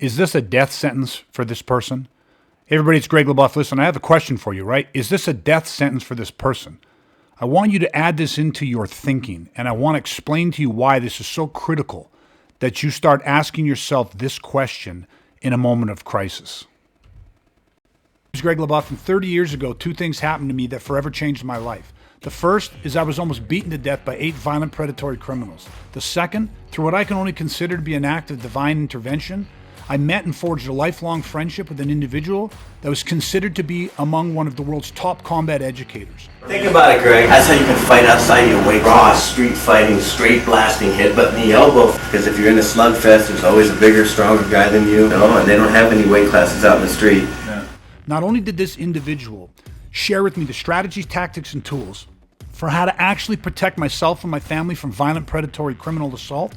Is this a death sentence for this person? Hey everybody, it's Greg LeBoeuf. Listen, I have a question for you, right? Is this a death sentence for this person? I want you to add this into your thinking, and I want to explain to you why this is so critical that you start asking yourself this question in a moment of crisis. This is Greg LeBoeuf, and 30 years ago, two things happened to me that forever changed my life. The first is I was almost beaten to death by 8 violent predatory criminals. The second, through what I can only consider to be an act of divine intervention, I met and forged a lifelong friendship with an individual that was considered to be among one of the world's top combat educators. Think about it, Greg. That's how you can fight outside your weight. Raw, street fighting, straight blasting, headbutt in the elbow. Because if you're in a slugfest, there's always a bigger, stronger guy than you. And they don't have any weight classes out in the street. Yeah. Not only did this individual share with me the strategies, tactics, and tools for how to actually protect myself and my family from violent predatory criminal assault,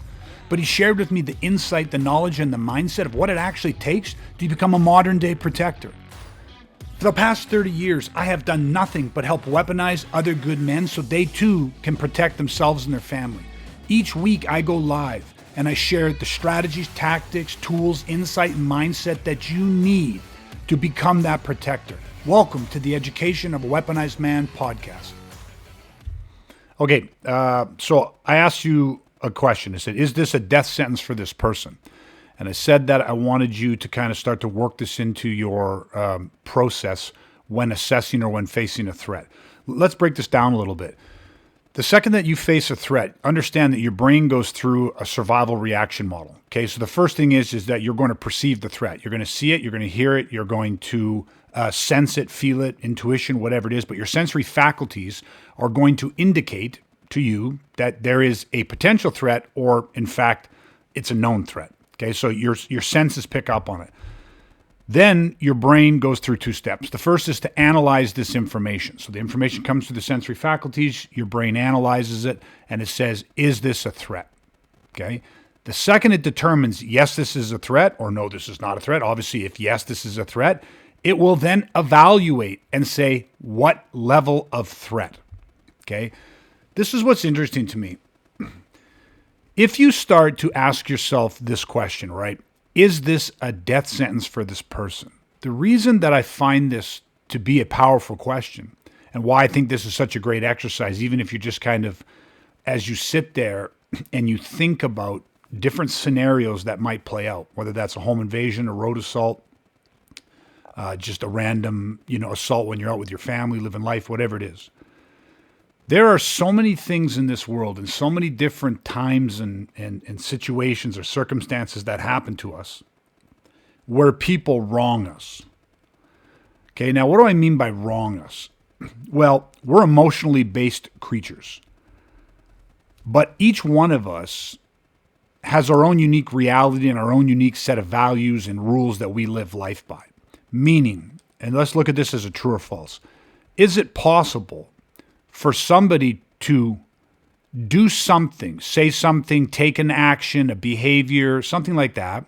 but he shared with me the insight, the knowledge, and the mindset of what it actually takes to become a modern day protector. For the past 30 years, I have done nothing but help weaponize other good men so they too can protect themselves and their family. Each week I go live and I share the strategies, tactics, tools, insight, and mindset that you need to become that protector. Welcome to the Education of a Weaponized Man podcast. Okay, so I asked you a question. I said, is this a death sentence for this person? And I said that I wanted you to kind of start to work this into your process when assessing or when facing a threat. Let's break this down a little bit. The second that you face a threat, understand that your brain goes through a survival reaction model. Okay, so the first thing is that you're going to perceive the threat. You're going to see it, you're going to hear it, you're going to sense it, feel it, intuition, whatever it is. But your sensory faculties are going to indicate to you that there is a potential threat, or in fact, it's a known threat. Okay, so your senses pick up on it. Then your brain goes through 2 steps. The first is to analyze this information. So the information comes through the sensory faculties, your brain analyzes it, and it says, is this a threat? Okay. The second, it determines, yes, this is a threat, or no, this is not a threat. Obviously, if yes, this is a threat, it will then evaluate and say, what level of threat? Okay. This is what's interesting to me. If you start to ask yourself this question, right? Is this a death sentence for this person? The reason that I find this to be a powerful question, and why I think this is such a great exercise, even if you just kind of, as you sit there and you think about different scenarios that might play out, whether that's a home invasion, a road assault, just a random, assault when you're out with your family, living life, whatever it is. There are so many things in this world and so many different times and situations or circumstances that happen to us where people wrong us. Okay, now what do I mean by wrong us? Well, we're emotionally based creatures. But each one of us has our own unique reality and our own unique set of values and rules that we live life by. Meaning, and let's look at this as a true or false, is it possible for somebody to do something, say something, take an action, a behavior, something like that,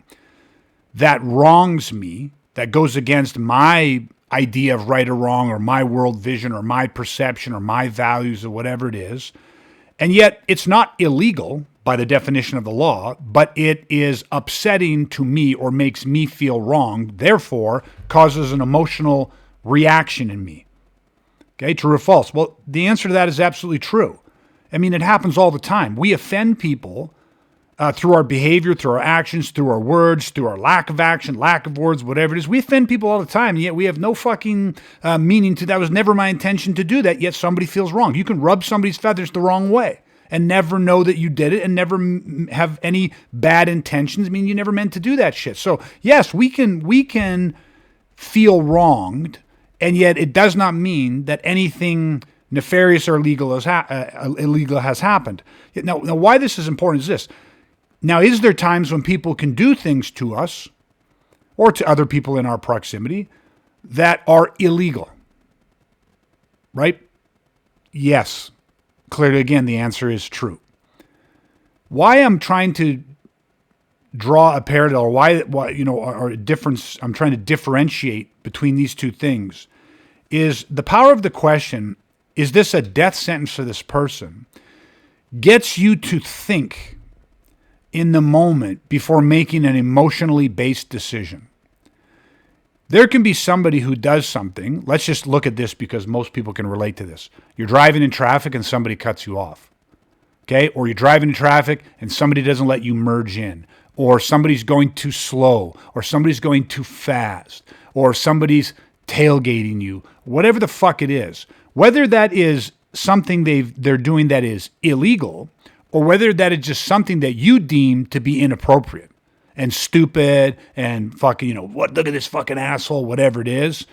that wrongs me, that goes against my idea of right or wrong, or my world vision, or my perception, or my values, or whatever it is, and yet it's not illegal by the definition of the law, but it is upsetting to me or makes me feel wrong, therefore causes an emotional reaction in me? Okay, true or false? Well, the answer to that is absolutely true. I mean, it happens all the time. We offend people through our behavior, through our actions, through our words, through our lack of action, lack of words, whatever it is. We offend people all the time, and yet we have no fucking meaning to that. It was never my intention to do that, yet somebody feels wrong. You can rub somebody's feathers the wrong way and never know that you did it and never have any bad intentions. I mean, you never meant to do that shit. So yes, we can feel wronged, and yet it does not mean that anything nefarious or illegal has happened. Now, why this is important is this. Now, is there times when people can do things to us or to other people in our proximity that are illegal? Right? Yes. Clearly, again, the answer is true. Why I'm trying to draw a parallel, or or a difference, I'm trying to differentiate between these two things, is the power of the question, is this a death sentence for this person, gets you to think in the moment before making an emotionally based decision. There can be somebody who does something. Let's just look at this because most people can relate to this. You're driving in traffic and somebody cuts you off. Okay? Or you're driving in traffic and somebody doesn't let you merge in. Or somebody's going too slow. Or somebody's going too fast. Or somebody's tailgating you. Whatever the fuck it is. Whether that is something they're doing that is illegal, or whether that is just something that you deem to be inappropriate and stupid and fucking, what, look at this fucking asshole, whatever it is.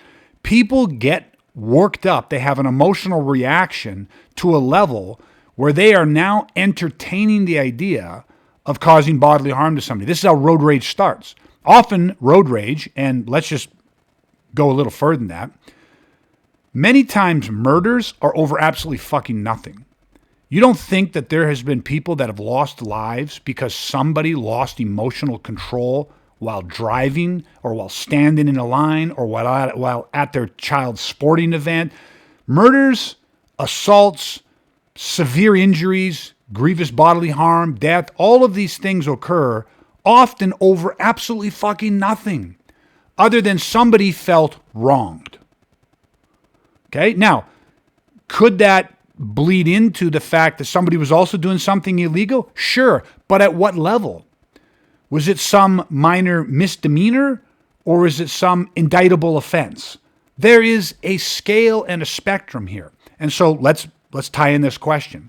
People get worked up. They have an emotional reaction to a level where they are now entertaining the idea of causing bodily harm to somebody. This is how road rage starts. Often road rage, and let's just go a little further than that, many times murders are over absolutely fucking nothing. You don't think that there has been people that have lost lives because somebody lost emotional control while driving or while standing in a line or while at their child's sporting event? Murders, assaults, severe injuries, grievous bodily harm, death, all of these things occur often over absolutely fucking nothing other than somebody felt wronged. Okay, now, could that bleed into the fact that somebody was also doing something illegal? Sure, but at what level? Was it some minor misdemeanor or is it some indictable offense? There is a scale and a spectrum here. And so let's tie in this question.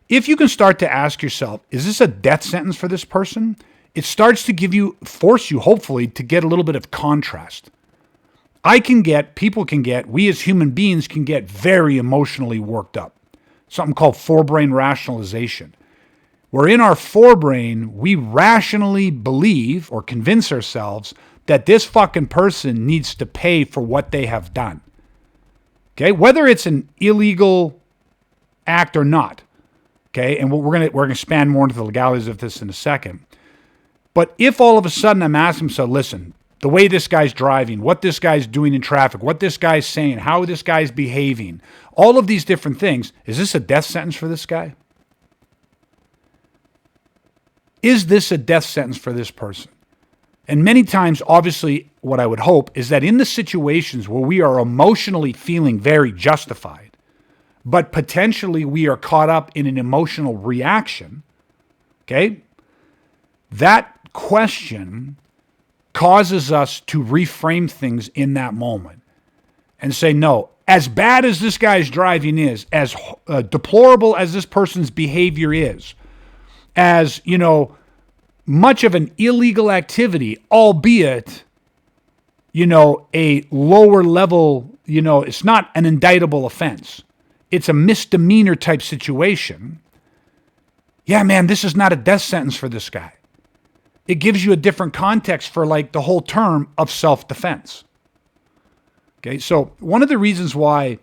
If you can start to ask yourself, is this a death sentence for this person? It starts to force you hopefully to get a little bit of contrast. People can get, we as human beings can get very emotionally worked up. Something called forebrain rationalization. Where in our forebrain, we rationally believe or convince ourselves that this fucking person needs to pay for what they have done. Okay, whether it's an illegal act or not. Okay, and we're gonna expand more into the legalities of this in a second. But if all of a sudden I'm asking myself, listen, the way this guy's driving, what this guy's doing in traffic, what this guy's saying, how this guy's behaving, all of these different things, is this a death sentence for this guy? Is this a death sentence for this person? And many times, obviously, what I would hope is that in the situations where we are emotionally feeling very justified, but potentially we are caught up in an emotional reaction, okay, that question causes us to reframe things in that moment and say, no, as bad as this guy's driving is, as deplorable as this person's behavior is, as, much of an illegal activity, albeit, a lower level, it's not an indictable offense. It's a misdemeanor type situation. Yeah, man, this is not a death sentence for this guy. It gives you a different context for like the whole term of self-defense. Okay, so one of the reasons why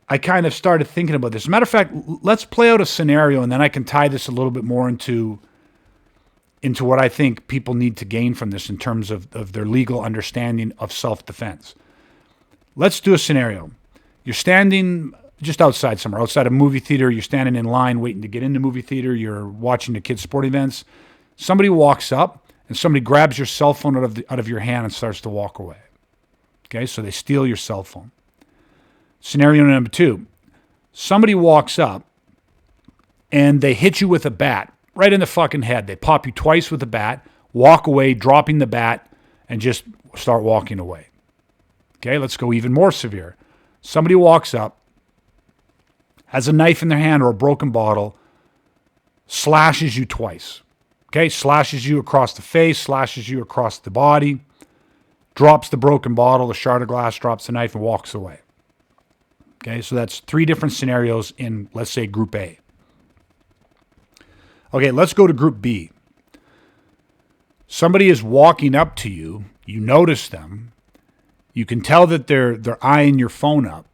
I kind of started thinking about this, as a matter of fact, let's play out a scenario and then I can tie this a little bit more into what I think people need to gain from this in terms of their legal understanding of self-defense. Let's do a scenario. You're standing just outside somewhere, outside a movie theater. You're standing in line waiting to get into the movie theater. You're watching the kids' sport events. Somebody walks up and somebody grabs your cell phone out of your hand and starts to walk away. Okay, so they steal your cell phone. Scenario number 2. Somebody walks up and they hit you with a bat right in the fucking head. They pop you twice with a bat, walk away, dropping the bat, and just start walking away. Okay, let's go even more severe. Somebody walks up, has a knife in their hand or a broken bottle, slashes you twice. Okay, slashes you across the face, slashes you across the body, drops the broken bottle, the shard of glass, drops the knife, and walks away. Okay, so that's 3 different scenarios in, let's say, Group A. Okay, let's go to Group B. Somebody is walking up to you, you notice them, you can tell that they're eyeing your phone up,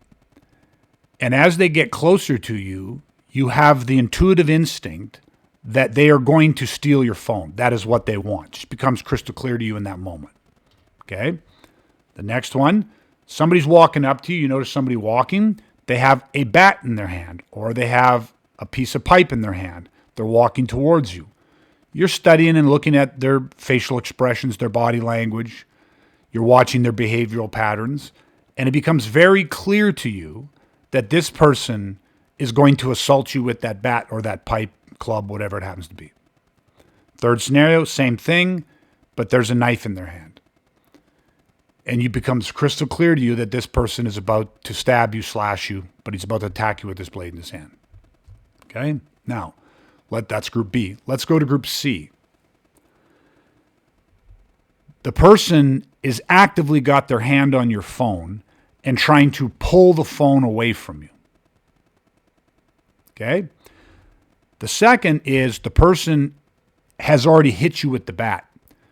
and as they get closer to you, you have the intuitive instinct that they are going to steal your phone. That is what they want. It just becomes crystal clear to you in that moment. Okay? The next one, somebody's walking up to you. You notice somebody walking. They have a bat in their hand or they have a piece of pipe in their hand. They're walking towards you. You're studying and looking at their facial expressions, their body language. You're watching their behavioral patterns. And it becomes very clear to you that this person is going to assault you with that bat or that pipe, club, whatever it happens to be. Third scenario, same thing, but there's a knife in their hand. And it becomes crystal clear to you that this person is about to stab you, slash you, but he's about to attack you with this blade in his hand. Okay? Now, that's group B. Let's go to group C. The person is actively got their hand on your phone and trying to pull the phone away from you. Okay? The second is the person has already hit you with the bat.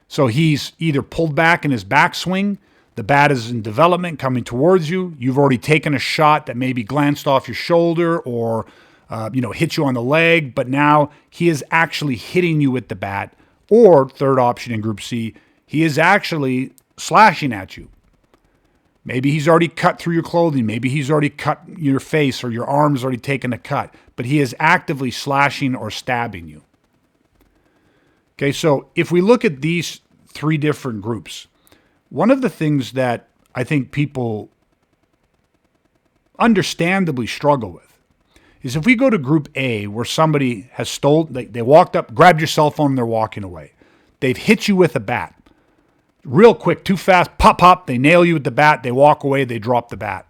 So he's either pulled back in his backswing, the bat is in development coming towards you, you've already taken a shot that maybe glanced off your shoulder or hit you on the leg, but now he is actually hitting you with the bat. Or, third option in group C, he is actually slashing at you. Maybe he's already cut through your clothing. Maybe he's already cut your face or your arm's already taken a cut. But he is actively slashing or stabbing you. Okay, so if we look at these three different groups, one of the things that I think people understandably struggle with is if we go to group A where somebody has they walked up, grabbed your cell phone, and they're walking away. They've hit you with a bat. Real quick, too fast, pop, pop, they nail you with the bat, they walk away, they drop the bat.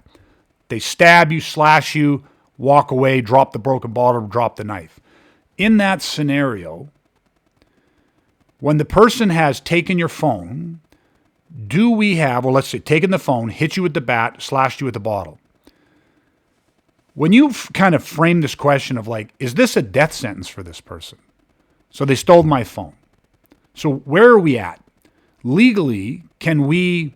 They stab you, slash you, walk away, drop the broken bottle, drop the knife. In that scenario, when the person has taken your phone, let's say, taken the phone, hit you with the bat, slashed you with the bottle. When you kind of frame this question of like, is this a death sentence for this person? So they stole my phone. So where are we at? Legally, can we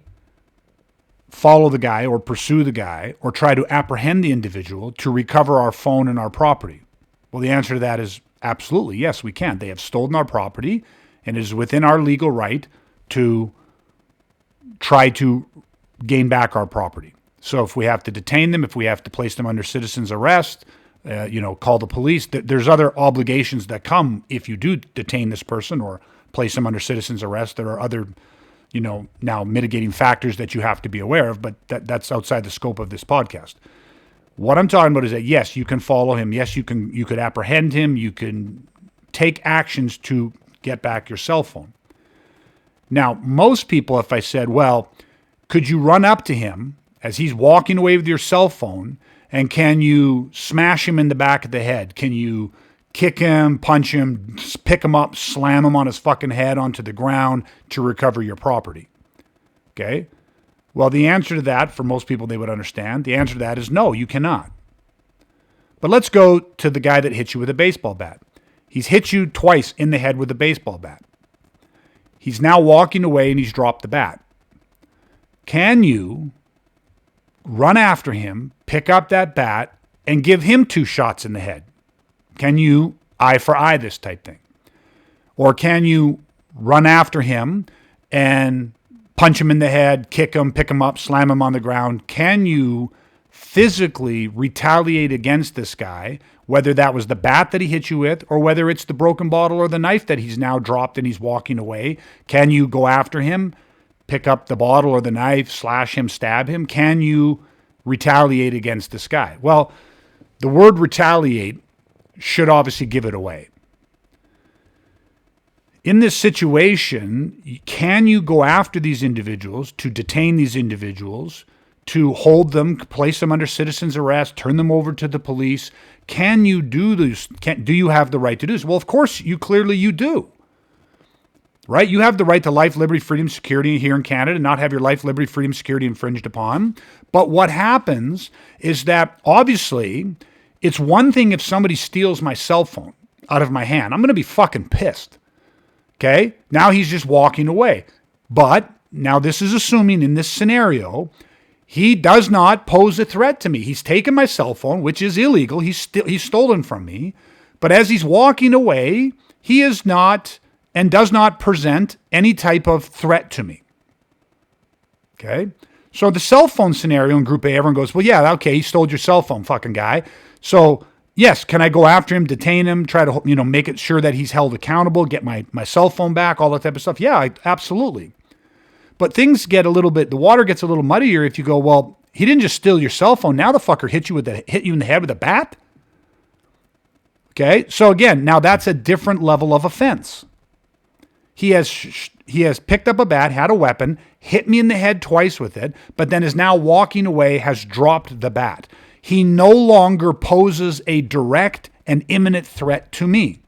follow the guy or pursue the guy or try to apprehend the individual to recover our phone and our property? Well, the answer to that is absolutely yes, we can. They have stolen our property, and it is within our legal right to try to gain back our property. So if we have to detain them, if we have to place them under citizen's arrest, call the police, there's other obligations that come if you do detain this person or place them under citizen's arrest. There are other, now mitigating factors that you have to be aware of, but that's outside the scope of this podcast. What I'm talking about is that, yes, you can follow him. Yes, you could apprehend him. You can take actions to get back your cell phone. Now, most people, if I said, well, could you run up to him as he's walking away with your cell phone, and can you smash him in the back of the head? Can you kick him, punch him, pick him up, slam him on his fucking head onto the ground to recover your property? Okay? Well, the answer to that, for most people they would understand, the answer to that is no, you cannot. But let's go to the guy that hit you with a baseball bat. He's hit you twice in the head with a baseball bat. He's now walking away and he's dropped the bat. Can you run after him, pick up that bat, and give him 2 shots in the head? Can you eye for eye this type thing? Or can you run after him and punch him in the head, kick him, pick him up, slam him on the ground? Can you physically retaliate against this guy, whether that was the bat that he hit you with or whether it's the broken bottle or the knife that he's now dropped and he's walking away? Can you go after him, pick up the bottle or the knife, slash him, stab him? Can you retaliate against this guy? Well, the word retaliate should obviously give it away. In this situation, can you go after these individuals, to detain these individuals, to hold them, place them under citizen's arrest, turn them over to the police? Can you do this? Do you have the right to do this? Well, of course, you do. Right? You have the right to life, liberty, freedom, security here in Canada, and not have your life, liberty, freedom, security infringed upon. But what happens is that obviously it's one thing if somebody steals my cell phone out of my hand. I'm going to be fucking pissed. Okay? Now he's just walking away. But now this is assuming in this scenario, he does not pose a threat to me. He's taken my cell phone, which is illegal. He's stolen from me. But as he's walking away, he is not and does not present any type of threat to me. Okay? So the cell phone scenario in Group A, everyone goes, well, yeah, okay, he stole your cell phone, fucking guy. So Yes, can I go after him, detain him, try to, make it sure that he's held accountable, get my cell phone back, all that type of stuff? Yeah, absolutely. But things get the water gets a little muddier if you go, well, he didn't just steal your cell phone. Now the fucker hit you in the head with a bat. Okay, so again, now that's a different level of offense. He has picked up a bat, had a weapon, hit me in the head twice with it, but then is now walking away, has dropped the bat. He no longer poses a direct and imminent threat to me.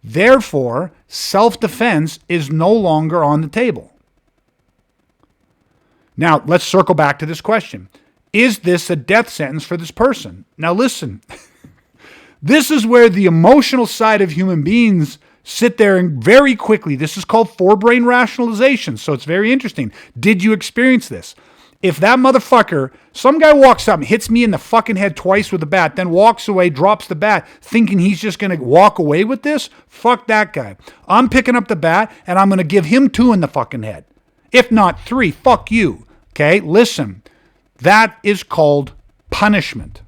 Therefore, self-defense is no longer on the table. Now, let's circle back to this question. Is this a death sentence for this person? Now, listen. This is where the emotional side of human beings sit there and very quickly, this is called forebrain rationalization. So it's very interesting. Did you experience this? If that motherfucker, some guy walks up and hits me in the fucking head twice with a bat, then walks away, drops the bat, thinking he's just going to walk away with this, fuck that guy. I'm picking up the bat and I'm going to give him 2 in the fucking head. If not 3, fuck you. Okay, listen. That is called punishment.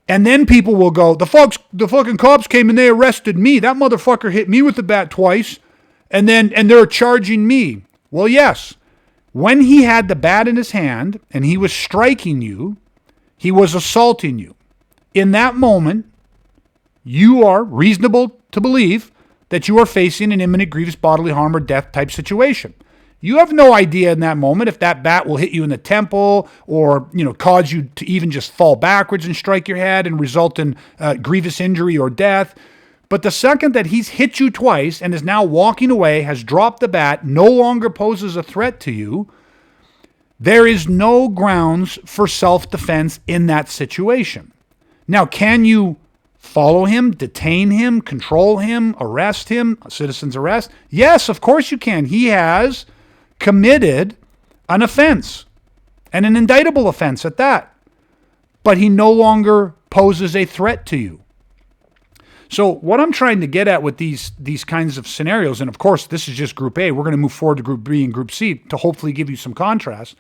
And then people will go, the fucking cops came and they arrested me. That motherfucker hit me with the bat twice, and they're charging me. Well, yes. When he had the bat in his hand and he was striking you, he was assaulting you. In that moment, you are reasonable to believe that you are facing an imminent grievous bodily harm or death type situation. You have no idea in that moment if that bat will hit you in the temple or, cause you to even just fall backwards and strike your head and result in grievous injury or death. But the second that he's hit you twice and is now walking away, has dropped the bat, no longer poses a threat to you, there is no grounds for self-defense in that situation. Now, can you follow him, detain him, control him, arrest him, a citizen's arrest? Yes, of course you can. He has committed an offense, and an indictable offense at that. But he no longer poses a threat to you. So what I'm trying to get at with these kinds of scenarios, and of course this is just Group A, we're going to move forward to Group B and Group C to hopefully give you some contrast,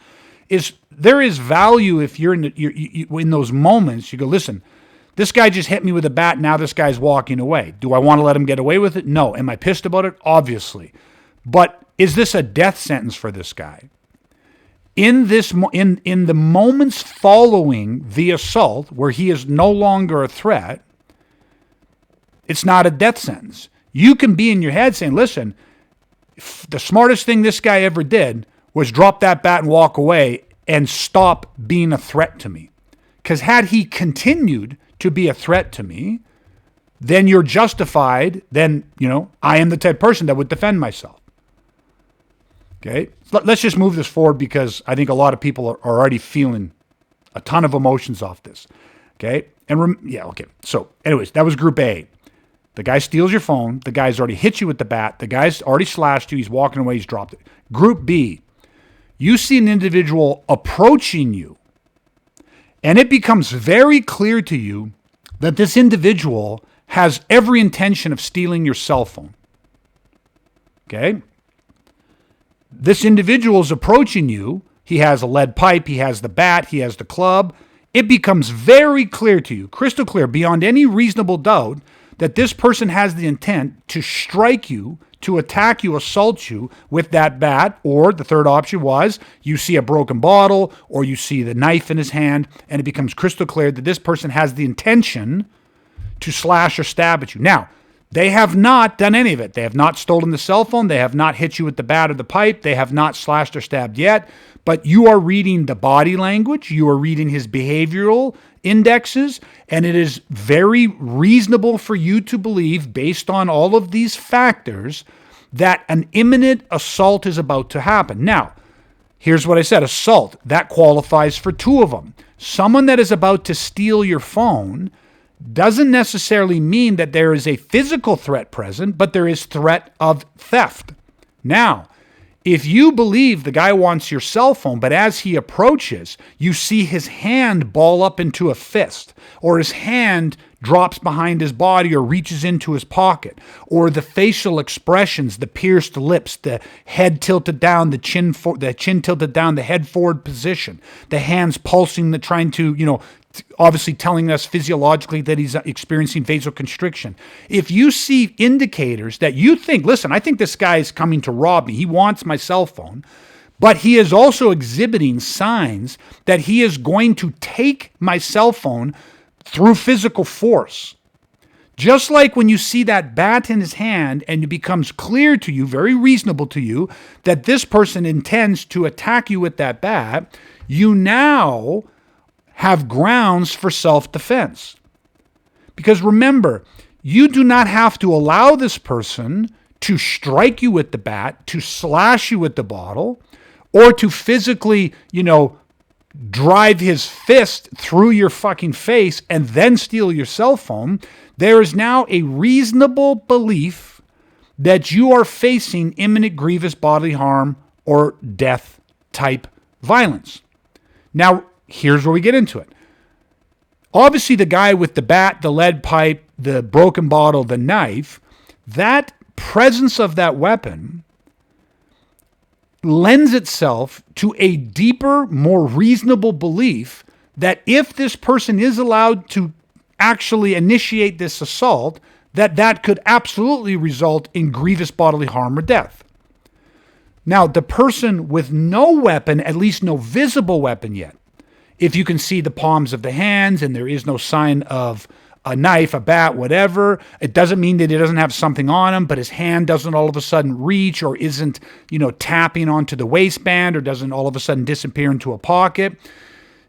is there is value if you're in those moments, you go, listen, this guy just hit me with a bat, now this guy's walking away. Do I want to let him get away with it? No. Am I pissed about it? Obviously. But is this a death sentence for this guy? In the moments following the assault, where he is no longer a threat, it's not a death sentence. You can be in your head saying, listen, the smartest thing this guy ever did was drop that bat and walk away and stop being a threat to me. Because had he continued to be a threat to me, then you're justified. Then, I am the type of person that would defend myself. Okay, let's just move this forward because I think a lot of people are already feeling a ton of emotions off this. Okay, So, anyways, that was Group A. The guy steals your phone. The guy's already hit you with the bat. The guy's already slashed you. He's walking away. He's dropped it. Group B, you see an individual approaching you, and it becomes very clear to you that this individual has every intention of stealing your cell phone. Okay? This individual is approaching you. He has a lead pipe. He has the bat. He has the club. It becomes very clear to you, crystal clear, beyond any reasonable doubt, that this person has the intent to strike you, to attack you, assault you with that bat. Or the third option was you see a broken bottle or you see the knife in his hand, and it becomes crystal clear that this person has the intention to slash or stab at you. Now, they have not done any of it. They have not stolen the cell phone. They have not hit you with the bat or the pipe. They have not slashed or stabbed yet. But you are reading the body language. You are reading his behavioral indexes. And it is very reasonable for you to believe, based on all of these factors, that an imminent assault is about to happen. Now, here's what I said. Assault. That qualifies for 2 of them. Someone that is about to steal your phone doesn't necessarily mean that there is a physical threat present, but there is threat of theft. Now, if you believe the guy wants your cell phone, but as he approaches, you see his hand ball up into a fist, or his hand drops behind his body or reaches into his pocket, or the facial expressions, the pierced lips, the head tilted down, the chin tilted down, the head forward position, the hands pulsing, trying to, obviously telling us physiologically that he's experiencing vasoconstriction. If you see indicators that you think, listen, I think this guy is coming to rob me, he wants my cell phone, but he is also exhibiting signs that he is going to take my cell phone through physical force. Just like when you see that bat in his hand and it becomes clear to you, very reasonable to you, that this person intends to attack you with that bat, you now have grounds for self-defense. Because remember, you do not have to allow this person to strike you with the bat, to slash you with the bottle, or to physically, drive his fist through your fucking face and then steal your cell phone. There is now a reasonable belief that you are facing imminent grievous bodily harm or death type violence. Now, here's where we get into it. Obviously, the guy with the bat, the lead pipe, the broken bottle, the knife, that presence of that weapon lends itself to a deeper, more reasonable belief that if this person is allowed to actually initiate this assault, that could absolutely result in grievous bodily harm or death. Now, the person with no weapon, at least no visible weapon yet, if you can see the palms of the hands and there is no sign of a knife, a bat, whatever, it doesn't mean that he doesn't have something on him, but his hand doesn't all of a sudden reach or isn't, tapping onto the waistband or doesn't all of a sudden disappear into a pocket.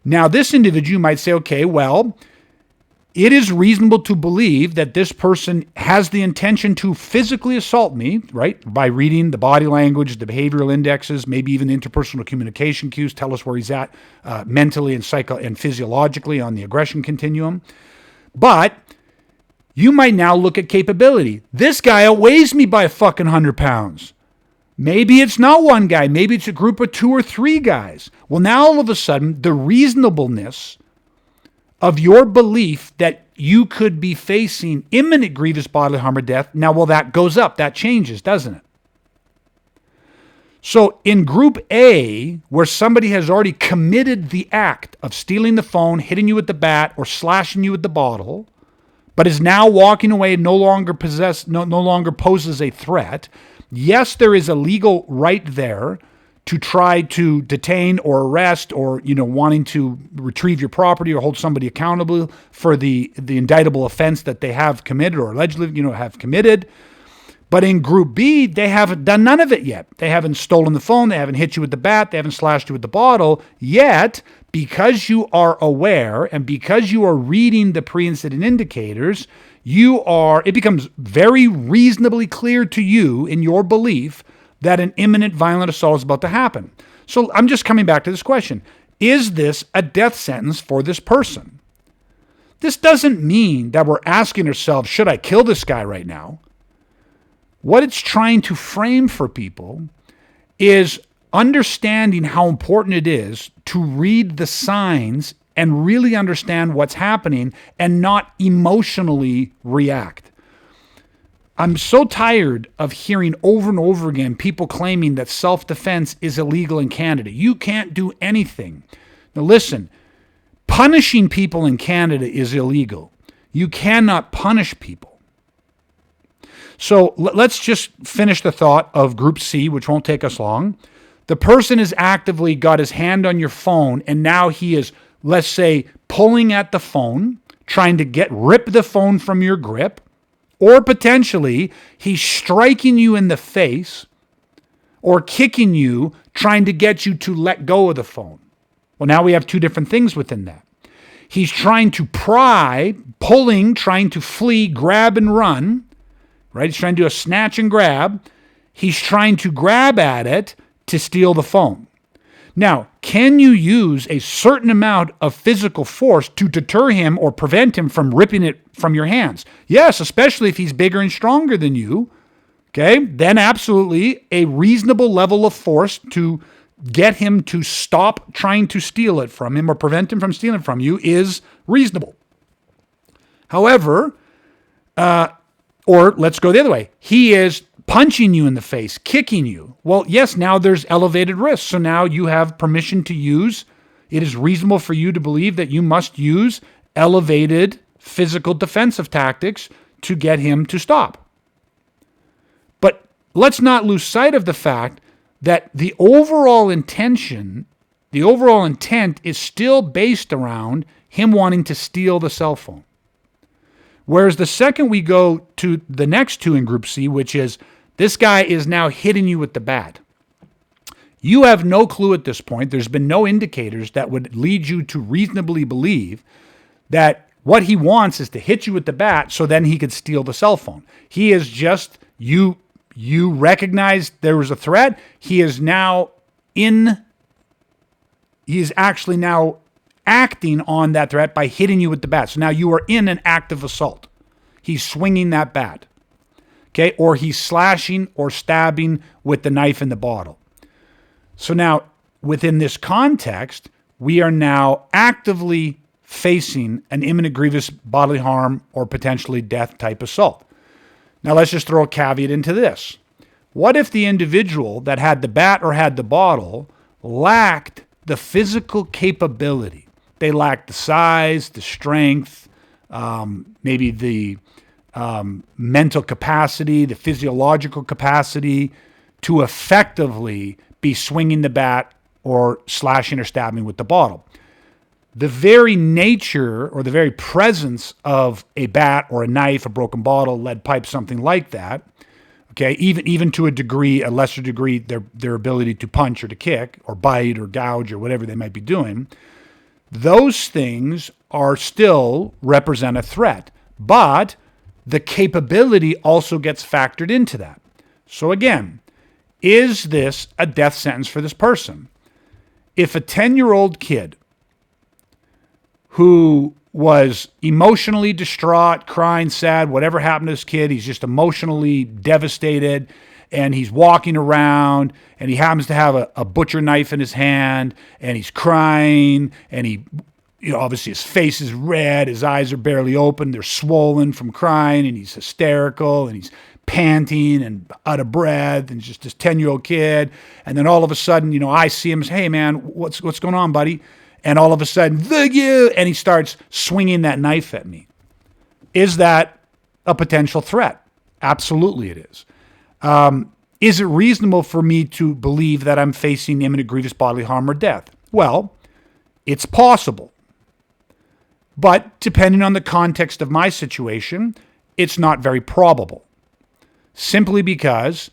Now, this individual might say, okay, well, it is reasonable to believe that this person has the intention to physically assault me, right? By reading the body language, the behavioral indexes, maybe even the interpersonal communication cues, tell us where he's at mentally and physiologically on the aggression continuum. But you might now look at capability. This guy outweighs me by a fucking 100 pounds. Maybe it's not one guy. Maybe it's a group of 2 or 3 guys. Well, now all of a sudden, the reasonableness of your belief that you could be facing imminent grievous bodily harm or death, now, well, that goes up. That changes, doesn't it? So in group A, where somebody has already committed the act of stealing the phone, hitting you with the bat, or slashing you with the bottle, but is now walking away and no longer poses a threat, yes, there is a legal right there to try to detain or arrest or, wanting to retrieve your property or hold somebody accountable for the indictable offense that they have committed or allegedly, have committed. But in group B, they haven't done none of it yet. They haven't stolen the phone. They haven't hit you with the bat. They haven't slashed you with the bottle. Yet, because you are aware and because you are reading the pre-incident indicators, it becomes very reasonably clear to you in your belief that an imminent violent assault is about to happen. So I'm just coming back to this question. Is this a death sentence for this person? This doesn't mean that we're asking ourselves, should I kill this guy right now? What it's trying to frame for people is understanding how important it is to read the signs and really understand what's happening and not emotionally react. I'm so tired of hearing over and over again people claiming that self-defense is illegal in Canada. You can't do anything. Now listen, punishing people in Canada is illegal. You cannot punish people. So let's just finish the thought of Group C, which won't take us long. The person has actively got his hand on your phone, and now he is, let's say, pulling at the phone, trying to rip the phone from your grip, or potentially he's striking you in the face or kicking you, trying to get you to let go of the phone. Well, now we have 2 different things within that. He's trying to pry, pulling, trying to flee, grab and run. Right? He's trying to do a snatch and grab. He's trying to grab at it to steal the phone. Now, can you use a certain amount of physical force to deter him or prevent him from ripping it from your hands? Yes, especially if he's bigger and stronger than you. Okay? Then absolutely a reasonable level of force to get him to stop trying to steal it from him or prevent him from stealing it from you is reasonable. However, or let's go the other way. He is punching you in the face, kicking you. Well, yes, now there's elevated risk. So now you have permission to use it is reasonable for you to believe that you must use elevated physical defensive tactics to get him to stop. But let's not lose sight of the fact that the overall intent is still based around him wanting to steal the cell phone. Whereas the second we go to the next two in Group C, which is this guy is now hitting you with the bat. You have no clue at this point. There's been no indicators that would lead you to reasonably believe that what he wants is to hit you with the bat so then he could steal the cell phone. He is just, you recognize there was a threat. He is actually now acting on that threat by hitting you with the bat. So now you are in an active assault. He's swinging that bat. Okay, or he's slashing or stabbing with the knife in the bottle. So now, within this context, we are now actively facing an imminent grievous bodily harm or potentially death type assault. Now, let's just throw a caveat into this. What if the individual that had the bat or had the bottle lacked the physical capability? They lacked the size, the strength, maybe the mental capacity, the physiological capacity to effectively be swinging the bat or slashing or stabbing with the bottle. The very nature or the very presence of a bat or a knife, a broken bottle, lead pipe, something like that, okay, even to a lesser degree, their ability to punch or to kick or bite or gouge or whatever they might be doing, those things are still represent a threat. But the capability also gets factored into that. So again, is this a death sentence for this person? If a 10-year-old kid who was emotionally distraught, crying, sad, whatever happened to this kid, he's just emotionally devastated, and he's walking around, and he happens to have a butcher knife in his hand, and he's crying, and obviously his face is red, his eyes are barely open, they're swollen from crying, and he's hysterical, and he's panting and out of breath, and just this 10-year-old kid. And then all of a sudden, I see him say, hey man, what's going on, buddy? And all of a sudden, and he starts swinging that knife at me. Is that a potential threat? Absolutely it is. Is it reasonable for me to believe that I'm facing imminent grievous bodily harm or death? Well, it's possible. But depending on the context of my situation, it's not very probable. Simply because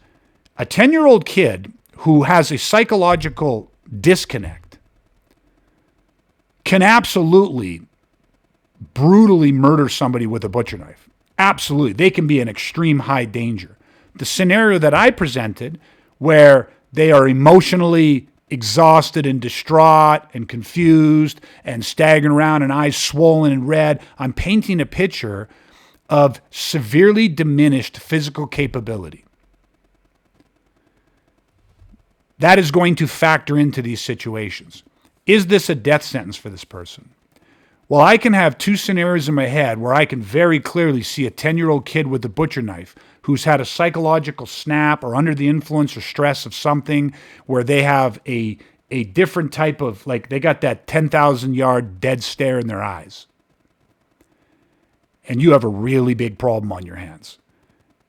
a 10-year-old kid who has a psychological disconnect can absolutely brutally murder somebody with a butcher knife. Absolutely. They can be in extreme high danger. The scenario that I presented, where they are emotionally exhausted and distraught and confused and staggering around and eyes swollen and red, I'm painting a picture of severely diminished physical capability. That is going to factor into these situations. Is this a death sentence for this person? Well, I can have two scenarios in my head where I can very clearly see a 10-year-old kid with a butcher knife who's had a psychological snap or under the influence or stress of something where they have a different type of, they got that 10,000-yard dead stare in their eyes. And you have a really big problem on your hands.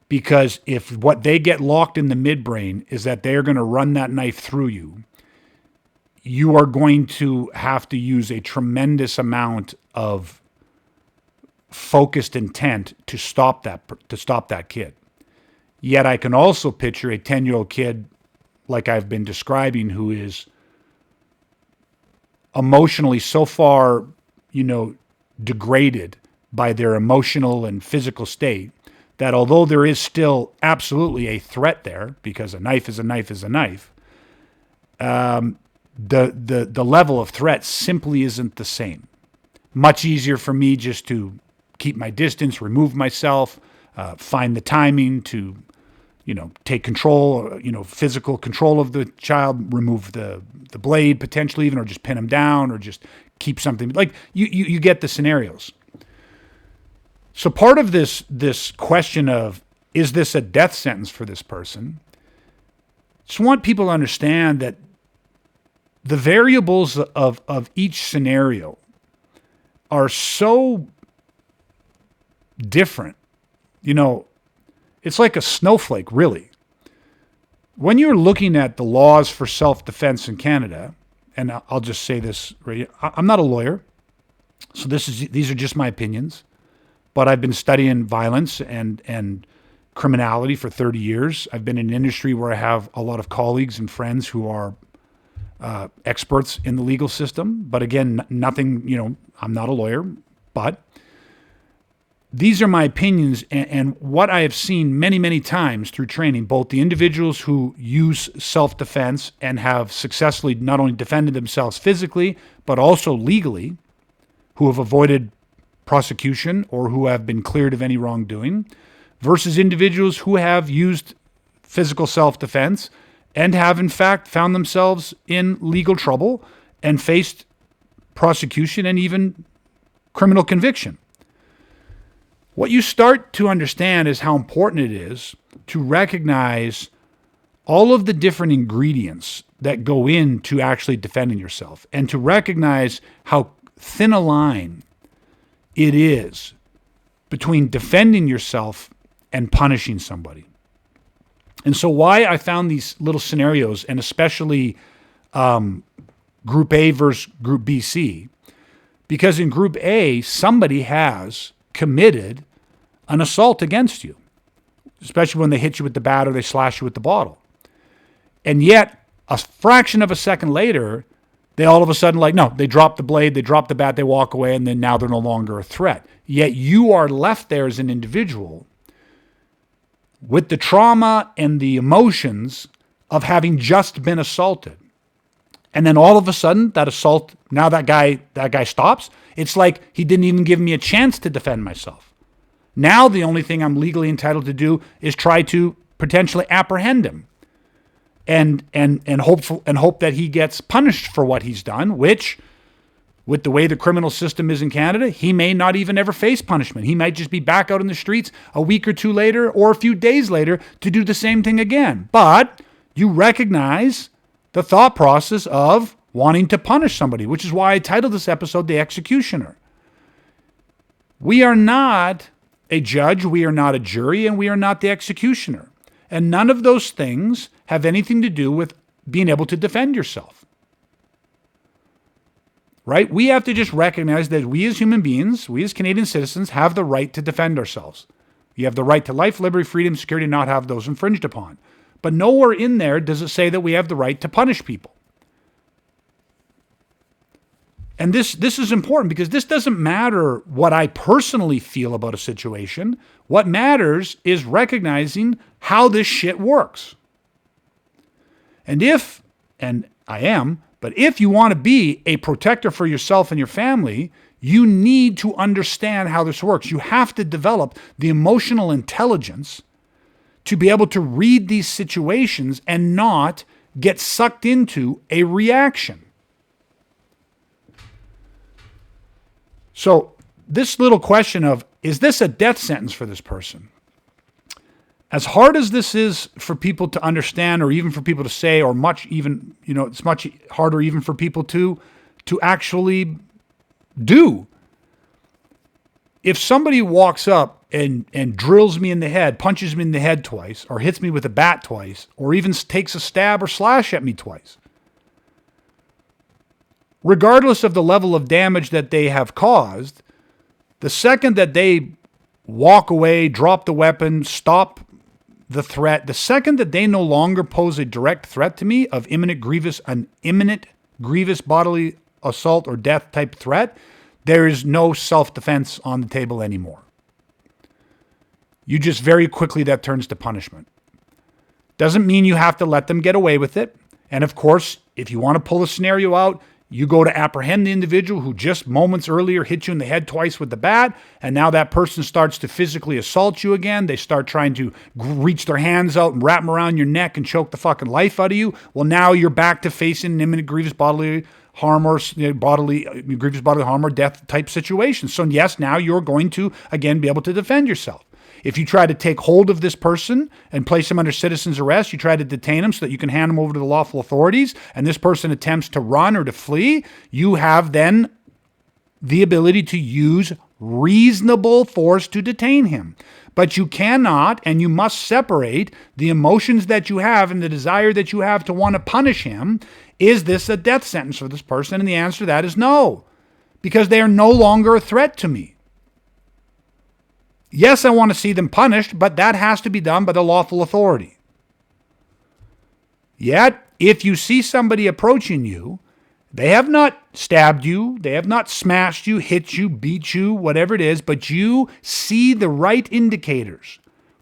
Because if what they get locked in the midbrain is that they're going to run that knife through you, you are going to have to use a tremendous amount of focused intent to stop that kid. Yet I can also picture a 10-year-old kid like I've been describing who is emotionally so far, degraded by their emotional and physical state, that although there is still absolutely a threat there, because a knife is a knife is a knife, the level of threat simply isn't the same. Much easier for me just to keep my distance, remove myself, find the timing to, take control, physical control of the child, remove the blade potentially even, or just pin him down, or just keep something. You get the scenarios. So part of this question of, is this a death sentence for this person? Just want people to understand that the variables of each scenario are so different. You know, it's like a snowflake, really. When you're looking at the laws for self-defense in Canada, and I'll just say this, right, I'm not a lawyer, so these are just my opinions, but I've been studying violence and criminality for 30 years. I've been in an industry where I have a lot of colleagues and friends who are experts in the legal system. But again, nothing, I'm not a lawyer, but these are my opinions and what I have seen many, many times through training, both the individuals who use self-defense and have successfully not only defended themselves physically, but also legally, who have avoided prosecution or who have been cleared of any wrongdoing, versus individuals who have used physical self-defense and have in fact found themselves in legal trouble and faced prosecution and even criminal conviction. What you start to understand is how important it is to recognize all of the different ingredients that go into actually defending yourself, and to recognize how thin a line it is between defending yourself and punishing somebody. And so why I found these little scenarios, and especially Group A versus Group BC, because in Group A, somebody has committed an assault against you, especially when they hit you with the bat or they slash you with the bottle. And yet, a fraction of a second later, they all of a sudden they drop the blade, they drop the bat, they walk away, and then now they're no longer a threat. Yet you are left there as an individual with the trauma and the emotions of having just been assaulted. And then all of a sudden, that assault, now that guy stops. It's like he didn't even give me a chance to defend myself. Now the only thing I'm legally entitled to do is try to potentially apprehend him and hope that he gets punished for what he's done, which, with the way the criminal system is in Canada, he may not even ever face punishment. He might just be back out in the streets a week or two later or a few days later to do the same thing again. But you recognize the thought process of wanting to punish somebody, which is why I titled this episode The Executioner. We are not a judge, we are not a jury, and we are not the executioner. And none of those things have anything to do with being able to defend yourself. Right? We have to just recognize that we as human beings, we as Canadian citizens, have the right to defend ourselves. You have the right to life, liberty, freedom, security, not have those infringed upon. But nowhere in there does it say that we have the right to punish people. And this is important because this doesn't matter what I personally feel about a situation. What matters is recognizing how this shit works. And if you want to be a protector for yourself and your family, you need to understand how this works. You have to develop the emotional intelligence to be able to read these situations and not get sucked into a reaction. So this little question of, is this a death sentence for this person? As hard as this is for people to understand, or even for people to say, or it's much harder even for people to actually do. If somebody walks up and drills me in the head, punches me in the head twice, or hits me with a bat twice, or even takes a stab or slash at me twice, regardless of the level of damage that they have caused, the second that they walk away, drop the weapon, stop the threat, the second that they no longer pose a direct threat to me of imminent grievous bodily assault or death type threat, there is no self-defense on the table anymore. You just very quickly, that turns to punishment. Doesn't mean you have to let them get away with it. And of course, if you want to pull a scenario out, you go to apprehend the individual who just moments earlier hit you in the head twice with the bat, and now that person starts to physically assault you again. They start trying to reach their hands out and wrap them around your neck and choke the fucking life out of you. Well, now you're back to facing an imminent grievous bodily harm or grievous bodily harm or death type situation. So yes, now you're going to again be able to defend yourself. If you try to take hold of this person and place him under citizen's arrest, you try to detain him so that you can hand him over to the lawful authorities, and this person attempts to run or to flee, you have then the ability to use reasonable force to detain him. But you cannot and you must separate the emotions that you have and the desire that you have to want to punish him. Is this a death sentence for this person? And the answer to that is no, because they are no longer a threat to me. Yes, I want to see them punished, but that has to be done by the lawful authority. Yet, if you see somebody approaching you, they have not stabbed you, they have not smashed you, hit you, beat you, whatever it is, but you see the right indicators.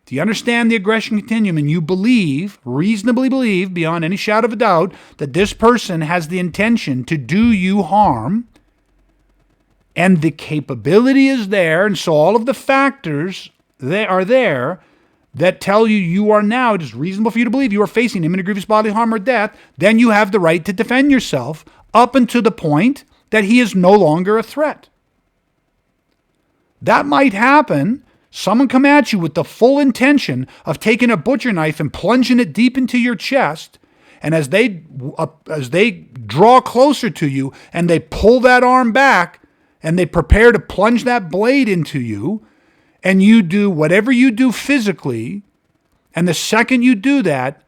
Do you understand the aggression continuum, and you believe, reasonably believe, beyond any shadow of a doubt, that this person has the intention to do you harm, and the capability is there, and so all of the factors they are there that tell you you are now, it is reasonable for you to believe you are facing imminent grievous bodily harm or death, then you have the right to defend yourself up until the point that he is no longer a threat. That might happen. Someone come at you with the full intention of taking a butcher knife and plunging it deep into your chest, and as they draw closer to you and they pull that arm back and they prepare to plunge that blade into you, and you do whatever you do physically, and the second you do that,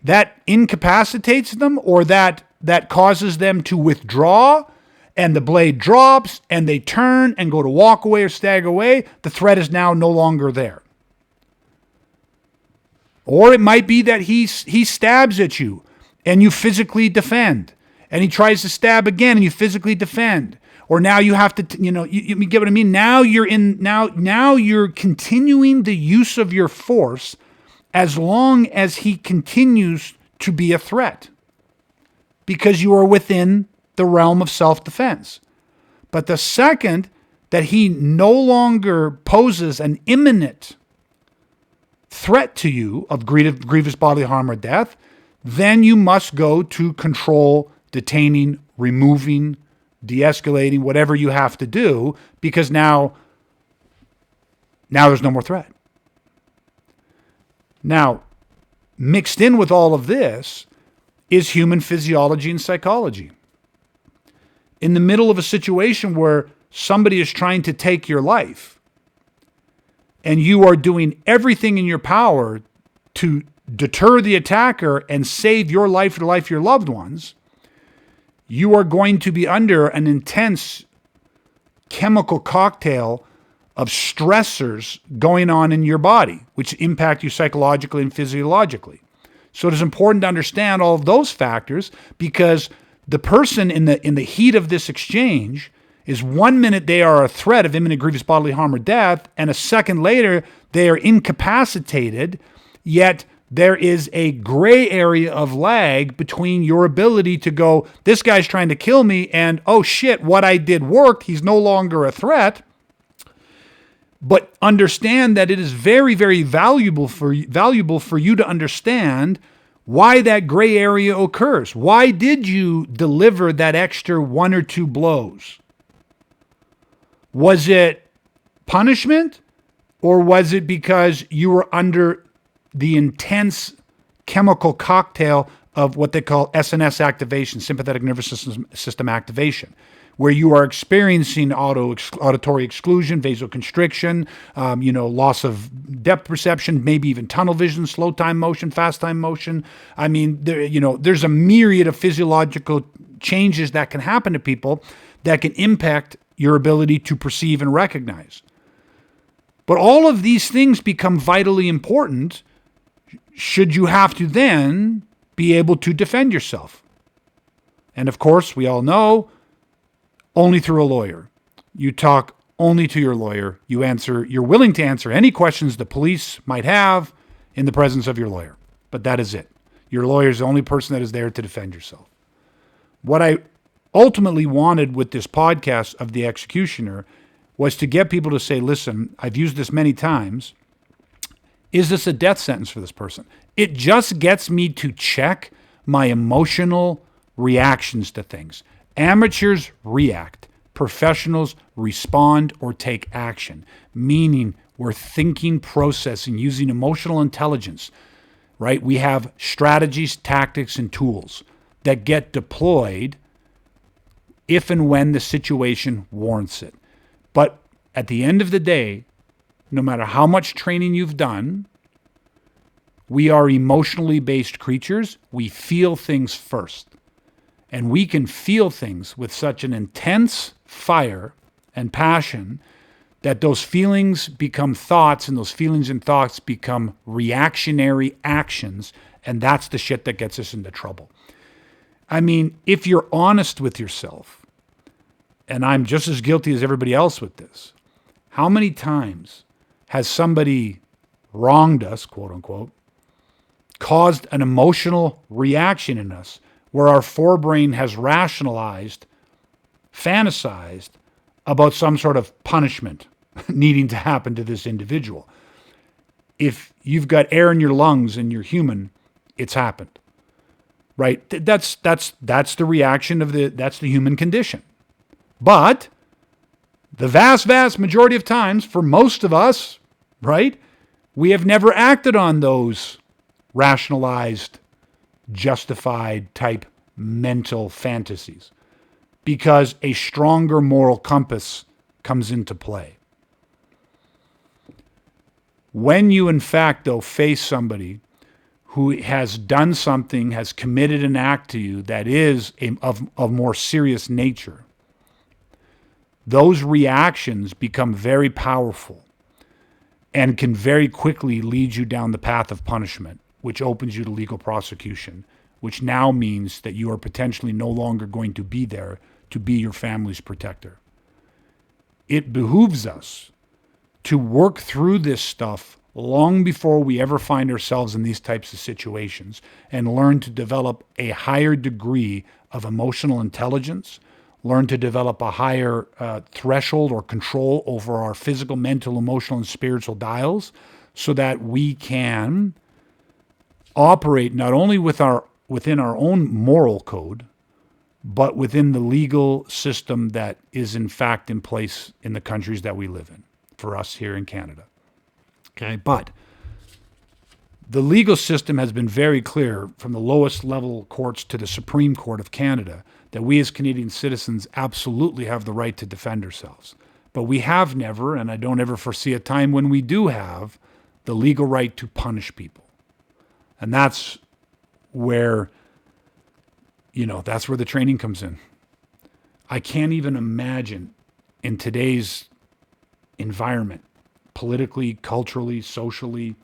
that incapacitates them, or that causes them to withdraw, and the blade drops, and they turn and go to walk away or stagger away, the threat is now no longer there. Or it might be that he stabs at you, and you physically defend, and he tries to stab again, and you physically defend. Or now you have to, you get what I mean? Now you're continuing the use of your force as long as he continues to be a threat, because you are within the realm of self-defense. But the second that he no longer poses an imminent threat to you of grievous bodily harm or death, then you must go to control, detaining, removing, de-escalating, whatever you have to do, because now there's no more threat. Now, mixed in with all of this is human physiology and psychology. In the middle of a situation where somebody is trying to take your life, and you are doing everything in your power to deter the attacker and save your life or the life of your loved ones, you are going to be under an intense chemical cocktail of stressors going on in your body, which impact you psychologically and physiologically. So it is important to understand all of those factors, because the person in the heat of this exchange is 1 minute they are a threat of imminent grievous bodily harm or death, and a second later they are incapacitated, yet there is a gray area of lag between your ability to go, this guy's trying to kill me, and oh shit, what I did worked, he's no longer a threat. But understand that it is very, very valuable for you to understand why that gray area occurs. Why did you deliver that extra 1 or 2 blows? Was it punishment, or was it because you were under the intense chemical cocktail of what they call SNS activation, sympathetic nervous system activation, where you are experiencing auditory exclusion, vasoconstriction, loss of depth perception, maybe even tunnel vision, slow time motion, fast time motion. I mean, there's a myriad of physiological changes that can happen to people that can impact your ability to perceive and recognize. But all of these things become vitally important should you have to then be able to defend yourself. And of course, we all know, only through a lawyer. You talk only to your lawyer. You're willing to answer any questions the police might have in the presence of your lawyer. But that is it. Your lawyer is the only person that is there to defend yourself. What I ultimately wanted with this podcast of The Executioner was to get people to say, listen, I've used this many times. Is this a death sentence for this person? It just gets me to check my emotional reactions to things. Amateurs react. Professionals respond or take action. Meaning, We're thinking, processing, using emotional intelligence, right? We have strategies, tactics, and tools that get deployed if and when the situation warrants it. But at the end of the day, no matter how much training you've done, we are emotionally based creatures. We feel things first. And we can feel things with such an intense fire and passion that those feelings become thoughts, and those feelings and thoughts become reactionary actions. And that's the shit that gets us into trouble. I mean, if you're honest with yourself, and I'm just as guilty as everybody else with this, how many times has somebody wronged us, quote unquote, caused an emotional reaction in us where our forebrain has rationalized, fantasized about some sort of punishment needing to happen to this individual? If you've got air in your lungs and you're human, it's happened, right? That's the reaction of that's the human condition. But the vast majority of times, for most of us, right, we have never acted on those rationalized, justified type mental fantasies because a stronger moral compass comes into play. When you, in fact, though, face somebody who has done something, has committed an act to you that is of more serious nature, those reactions become very powerful and can very quickly lead you down the path of punishment, which opens you to legal prosecution, which now means that you are potentially no longer going to be there to be your family's protector. It behooves us to work through this stuff long before we ever find ourselves in these types of situations and learn to develop a higher degree of emotional intelligence, learn to develop a higher threshold or control over our physical, mental, emotional, and spiritual dials so that we can operate not only within our own moral code, but within the legal system that is in fact in place in the countries that we live in, for us here in Canada. Okay, but the legal system has been very clear from the lowest level courts to the Supreme Court of Canada that we as Canadian citizens absolutely have the right to defend ourselves. But we have never, and I don't ever foresee a time when we do have, the legal right to punish people. And that's where, that's where the training comes in. I can't even imagine in today's environment, politically, culturally, socially,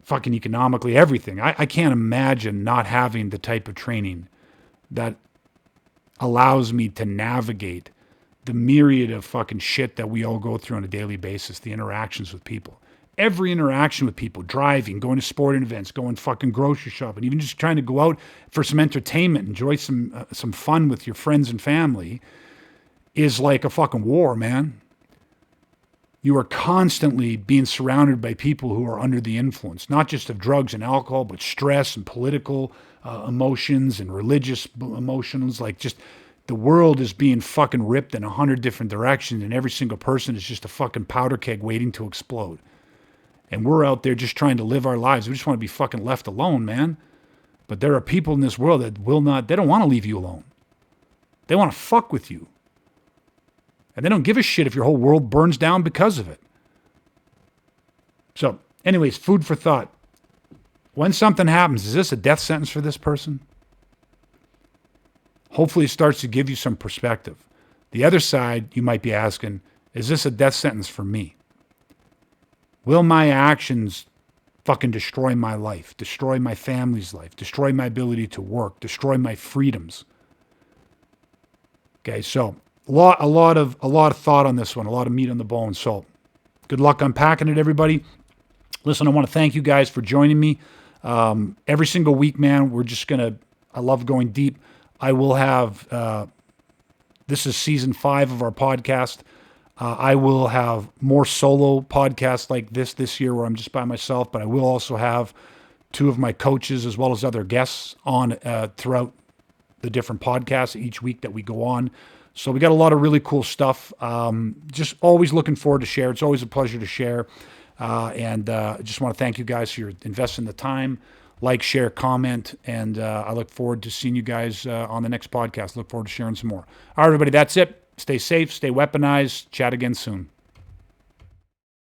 fucking economically, everything. I can't imagine not having the type of training that allows me to navigate the myriad of fucking shit that we all go through on a daily basis, the interactions with people. Every interaction with people, driving, going to sporting events, going fucking grocery shopping, even just trying to go out for some entertainment, enjoy some fun with your friends and family is like a fucking war, man. You are constantly being surrounded by people who are under the influence, not just of drugs and alcohol, but stress and political emotions and religious emotions. Like just the world is being fucking ripped in 100 different directions, and every single person is just a fucking powder keg waiting to explode. And we're out there just trying to live our lives. We just want to be fucking left alone, man. But there are people in this world that they don't want to leave you alone. They want to fuck with you. And they don't give a shit if your whole world burns down because of it. So, anyways, food for thought. When something happens, is this a death sentence for this person? Hopefully it starts to give you some perspective. The other side, you might be asking, is this a death sentence for me? Will my actions fucking destroy my life, destroy my family's life, destroy my ability to work, destroy my freedoms? Okay, so a lot of thought on this one, a lot of meat on the bone. So good luck unpacking it, everybody. Listen, I want to thank you guys for joining me. Every single week, man, I love going deep. I will have, this is season 5 of our podcast. I will have more solo podcasts like this year where I'm just by myself, but I will also have 2 of my coaches as well as other guests on throughout the different podcasts each week that we go on. So we got a lot of really cool stuff. Just always looking forward to share. It's always a pleasure to share. And I just want to thank you guys for your investing the time. Like, share, comment, and I look forward to seeing you guys on the next podcast. Look forward to sharing some more. All right, everybody, that's it. Stay safe, stay weaponized. Chat again soon.